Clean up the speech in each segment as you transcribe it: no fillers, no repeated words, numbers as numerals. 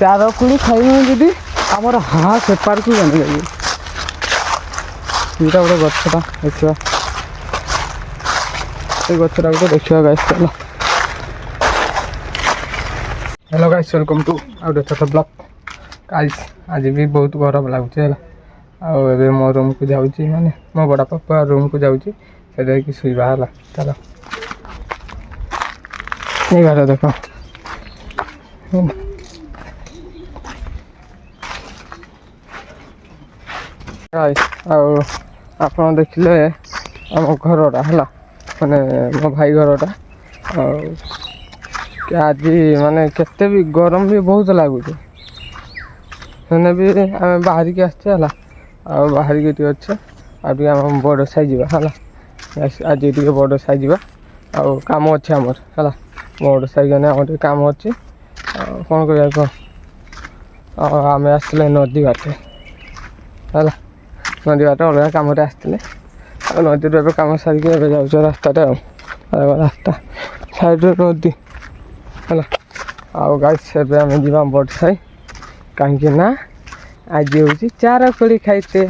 चार कुड़ी खाइबे जदि आमर हाँ सेपार को जानी जाइए ये गोटे गछटा देखा ये गछटा गोटे देखा गाइस चलो हेलो गाइस वेलकम टू आउ छोट ब्लॉग गाइस आज भी बहुत गरम लगुच है आए मो रूम को जाऊँगी माने मो बड़ा पापा रूम को जाऊँगी से शुवा है चलो ये घर देख आप देखिले आम घरटा है माने मो भाई घरटा आज माने केते भी गरम भी बहुत लगुच भी आम बाहर के आसचे है बाहर के अच्छे आम बड़ साई है आज ये बड़ साई आउ कम अच्छे आमर है बड़ साई गने आम कम अच्छे कौन कर आम आसते नदी बाटे है नदी बाटे अलग कम आसते नदी कम सारिक जाऊँ रास्ता रास्ता साइड नदी है आउ गाइस आम जा बड़ साई कहीं ना आज हूँ चार कोड़ी खाइते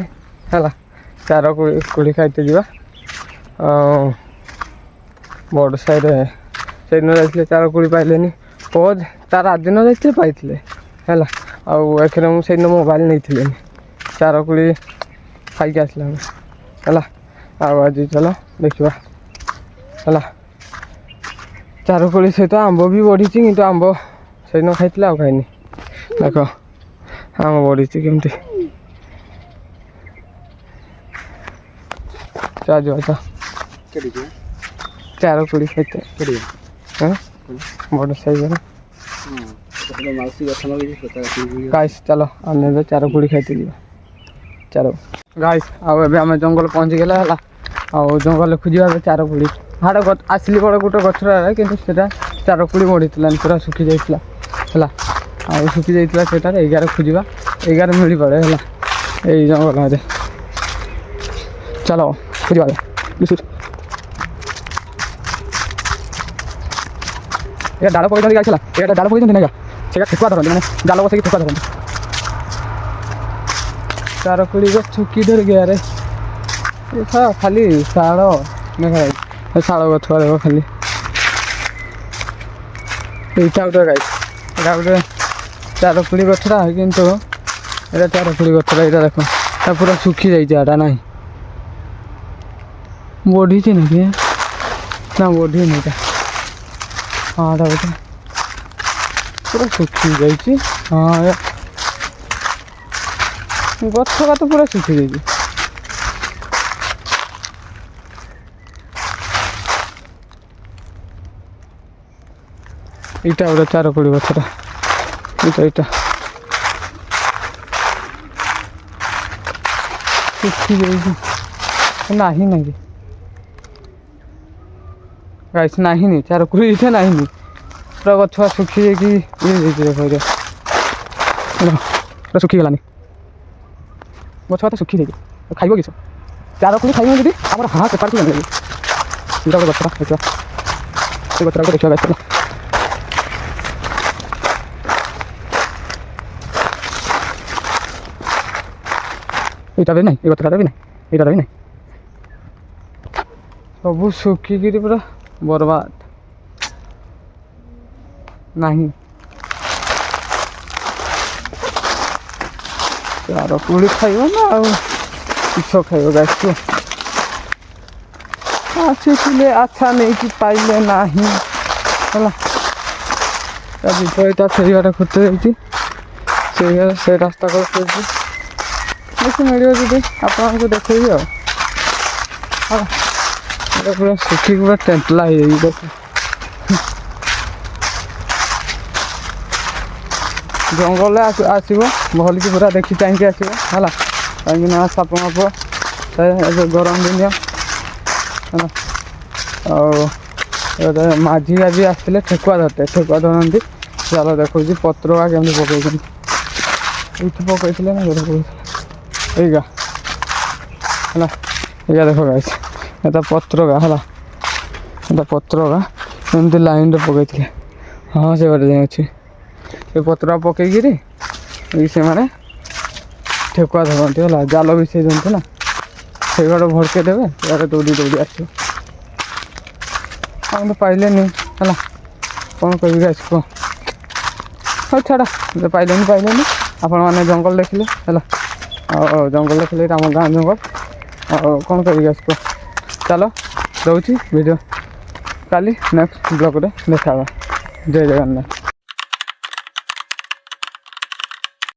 है चार कोड़ी खाइते जा बड़ साई से दिन जाते चार कोड़ी पाइले पद तार आठ दिन जाते पाई है आखिर मुझे मोबाइल नहीं चार कोड़ी खाई आसला है आज चलो देखा है चार कोड़ी सहित आंब भी बढ़ी कि आंब से दिन खाई खाइनी देख आम बढ़ी केमती चार कोड़ी खाइते बड़ साइज गाइस चलो आम चार कोड़ी खाइते जा चार गाइस आम जंगल पहुँची गला है जंगल खोजा चार कोड़ी हाड़ आसली बड़े गोटे गछर कि चार कोड़ी बढ़ी पूरा सुखी जाइए है सुखी जाइए एगार खोजा एगार मिल पड़े है यही जंगल में चलो खोजा ये डाल पकड़ गाइला ये डाल पकड़ ना से ठेकुआ धरती मैंने जाल बस ठेकुआ धरती चार कोड़ी गछ कि धर गया रे खाली शाल देखा शाल गछ देख खाली यहाँ गोटे गाई गोटे चार कोड़ी गछटा कितु ये चार कोड़ी गछटा यहाँ देख पूरा सुखी जाइए ना बढ़ी ना बढ़ी नहीं हाँ गोटे पूरा सुखी जाइए हाँ गछटा तो पूरा सुखी जाइए इटा गोटे चार कोड़ी गछटा इटा सुखी जाइए नहीं नहीं गाइस नहीं चार कोड़ी इटे नहीं पूरा गछुआ सुखी जाइए देख पूरा सुखी गलानी गछुआ तो सुखी जाइए खाइब किस चार कोड़ी खाइब जी आम हाँ पेपर को जानी ये गोटे गछटा देखा से गछटा देखा गाइस इटा भी नहीं ये गछटा भी नहीं इटा भी नहीं सब सुखिकी पूरा बर्बाद नहीं चार कोड़ी खाइब ना किस खाइब गाइस को अच्छे अच्छा नहीं कि पाइले ना है विपरीत फेरवाटा खोजते से रास्ता को खोजी मिले जी आपको देखी पूरा सुखी पूरा टेंटला हो जंगल आसब भल की पूरा देखी चाहिए आसो है कहीं साप माप गरम दिन है माझी भी आसते ठेकुआ धरती चलो देखो पत्र केमी पकड़ पकड़ ना ये है देखो गाइस ये पत्र है पत्र एमती लाइन रे पकड़ हाँ से बाटे जाए अच्छे ଏ ପତ୍ର ପକେଇକିରି ସେମାନେ ଠେକୁଆ ଧରନ୍ତି ହେଲା, ଜାଲ ବିଛେଇ ଦିଅନ୍ତି ନା, ସେଇଗୁଡ଼ା ଭଡ଼କେଇ ଦେବେ, ଇଆଡ଼େ ଦୌଡ଼ି ଦୌଡ଼ି ଆସିବ। ଆମେ ତ ପାଇଲେନି ହେଲା, କ'ଣ କରିବି ଗାଇସ୍ କୁହ। ହଉ ଛାଡ଼, ପାଇଲେନି ଆପଣମାନେ ଜଙ୍ଗଲ ଦେଖିଲେ ହେଲା, ଆଉ ଜଙ୍ଗଲ ଦେଖିଲେ ଆମ ଗାଁ ଜଙ୍ଗଲ, ଆଉ କ'ଣ କରିବି ଗାଇସ୍ କୁହ। ଚାଲ ରହୁଛି, ଭିଡ଼ିଓ କାଲି ନେକ୍ସଟ ବ୍ଲଗ୍ରେ ଦେଖା ହେବା। ଜୟ ଜଗନ୍ନାଥ।